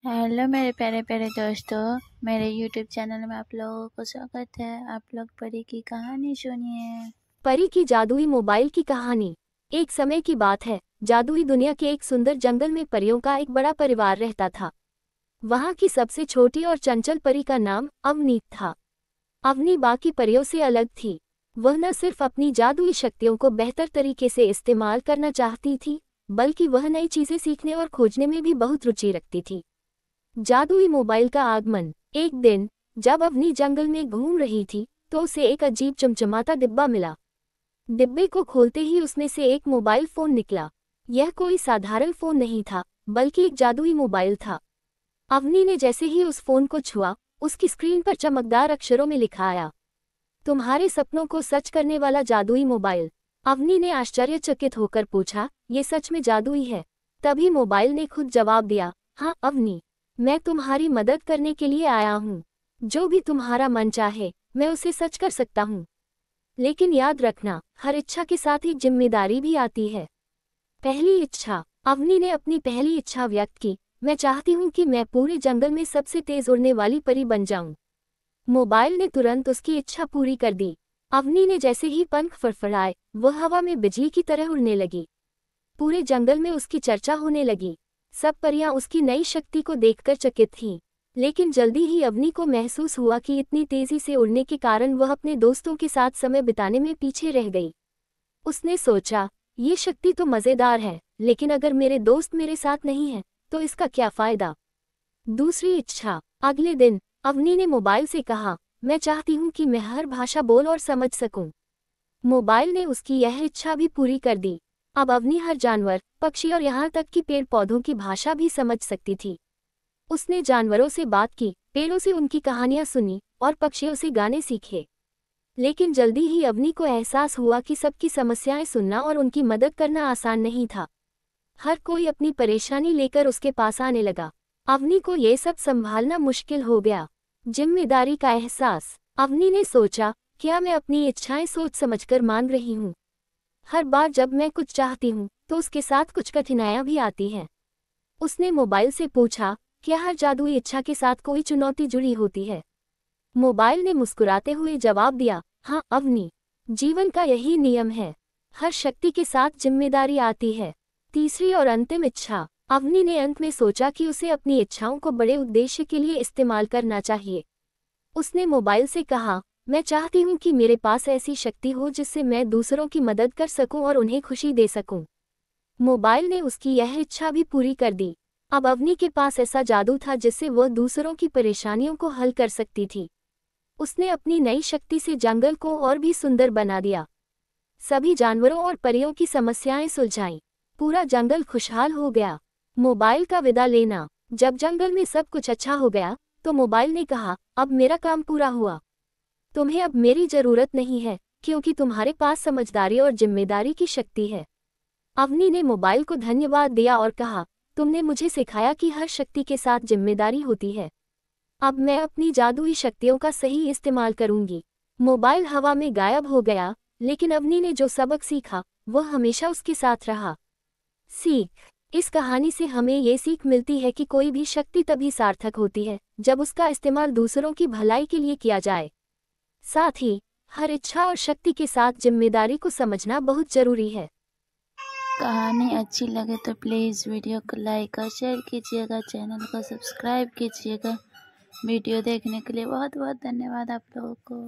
Hello मेरे प्यारे प्यारे दोस्तों, मेरे यूट्यूब चैनल में आप लोगों को स्वागत है। आप लोग परी की कहानी सुनिए। परी की जादुई मोबाइल की कहानी। एक समय की बात है, जादुई दुनिया के एक सुंदर जंगल में परियों का एक बड़ा परिवार रहता था। वहाँ की सबसे छोटी और चंचल परी का नाम अवनी था। अवनी बाकी परियों से अलग थी। वह न सिर्फ अपनी जादुई शक्तियों को बेहतर तरीके से इस्तेमाल करना चाहती थी, बल्कि वह नई चीजें सीखने और खोजने में भी बहुत रुचि रखती थी। जादुई मोबाइल का आगमन। एक दिन जब अवनी जंगल में घूम रही थी, तो उसे एक अजीब चमचमाता डिब्बा मिला। डिब्बे को खोलते ही उसमें से एक मोबाइल फोन निकला। यह कोई साधारण फोन नहीं था, बल्कि एक जादुई मोबाइल था। अवनी ने जैसे ही उस फोन को छुआ, उसकी स्क्रीन पर चमकदार अक्षरों में लिखा आया, तुम्हारे सपनों को सच करने वाला जादुई मोबाइल। अवनी ने आश्चर्यचकित होकर पूछा, ये सच में जादुई है? तभी मोबाइल ने खुद जवाब दिया, हाँ अवनी, मैं तुम्हारी मदद करने के लिए आया हूँ। जो भी तुम्हारा मन चाहे, मैं उसे सच कर सकता हूँ। लेकिन याद रखना, हर इच्छा के साथ एक जिम्मेदारी भी आती है। पहली इच्छा। अवनी ने अपनी पहली इच्छा व्यक्त की, मैं चाहती हूँ कि मैं पूरे जंगल में सबसे तेज उड़ने वाली परी बन जाऊं। मोबाइल ने तुरंत उसकी इच्छा पूरी कर दी। अवनी ने जैसे ही पंख फड़फड़ाए, वह हवा में बिजली की तरह उड़ने लगी। पूरे जंगल में उसकी चर्चा होने लगी। सब परियां उसकी नई शक्ति को देखकर चकित थीं। लेकिन जल्दी ही अवनी को महसूस हुआ कि इतनी तेजी से उड़ने के कारण वह अपने दोस्तों के साथ समय बिताने में पीछे रह गई। उसने सोचा, ये शक्ति तो मजेदार है, लेकिन अगर मेरे दोस्त मेरे साथ नहीं हैं, तो इसका क्या फायदा। दूसरी इच्छा। अगले दिन अवनी ने मोबाइल से कहा, मैं चाहती हूँ कि मैं हर भाषा बोल और समझ सकूं। मोबाइल ने उसकी यह इच्छा भी पूरी कर दी। अब अवनी हर जानवर, पक्षी और यहाँ तक कि पेड़ पौधों की भाषा भी समझ सकती थी। उसने जानवरों से बात की, पेड़ों से उनकी कहानियां सुनी और पक्षियों से गाने सीखे। लेकिन जल्दी ही अवनी को एहसास हुआ कि सबकी समस्याएं सुनना और उनकी मदद करना आसान नहीं था। हर कोई अपनी परेशानी लेकर उसके पास आने लगा। अवनी को ये सब संभालना मुश्किल हो गया। जिम्मेदारी का एहसास। अवनी ने सोचा, क्या मैं अपनी इच्छाएं सोच समझकर मांग रही हूँ? हर बार जब मैं कुछ चाहती हूँ, तो उसके साथ कुछ कठिनाइयां भी आती हैं। उसने मोबाइल से पूछा, क्या हर जादुई इच्छा के साथ कोई चुनौती जुड़ी होती है? मोबाइल ने मुस्कुराते हुए जवाब दिया, हाँ अवनी, जीवन का यही नियम है। हर शक्ति के साथ जिम्मेदारी आती है। तीसरी और अंतिम इच्छा। अवनी ने अंत में सोचा कि उसे अपनी इच्छाओं को बड़े उद्देश्य के लिए इस्तेमाल करना चाहिए। उसने मोबाइल से कहा, मैं चाहती हूँ कि मेरे पास ऐसी शक्ति हो जिससे मैं दूसरों की मदद कर सकूं और उन्हें खुशी दे सकूं। मोबाइल ने उसकी यह इच्छा भी पूरी कर दी। अब अवनी के पास ऐसा जादू था जिससे वह दूसरों की परेशानियों को हल कर सकती थी। उसने अपनी नई शक्ति से जंगल को और भी सुंदर बना दिया। सभी जानवरों और परियों की समस्याएं सुलझाईं। पूरा जंगल खुशहाल हो गया। मोबाइल का विदा लेना। जब जंगल में सब कुछ अच्छा हो गया, तो मोबाइल ने कहा, अब मेरा काम पूरा हुआ। तुम्हें अब मेरी जरूरत नहीं है, क्योंकि तुम्हारे पास समझदारी और जिम्मेदारी की शक्ति है। अवनी ने मोबाइल को धन्यवाद दिया और कहा, तुमने मुझे सिखाया कि हर शक्ति के साथ जिम्मेदारी होती है। अब मैं अपनी जादुई शक्तियों का सही इस्तेमाल करूंगी। मोबाइल हवा में गायब हो गया, लेकिन अवनी ने जो सबक सीखा, वह हमेशा उसके साथ रहा। सीख। इस कहानी से हमें ये सीख मिलती है कि कोई भी शक्ति तभी सार्थक होती है, जब उसका इस्तेमाल दूसरों की भलाई के लिए किया जाए। साथ ही हर इच्छा और शक्ति के साथ जिम्मेदारी को समझना बहुत जरूरी है। कहानी अच्छी लगे तो प्लीज़ वीडियो को लाइक और शेयर कीजिएगा, चैनल को सब्सक्राइब कीजिएगा। वीडियो देखने के लिए बहुत बहुत धन्यवाद आप लोगों को।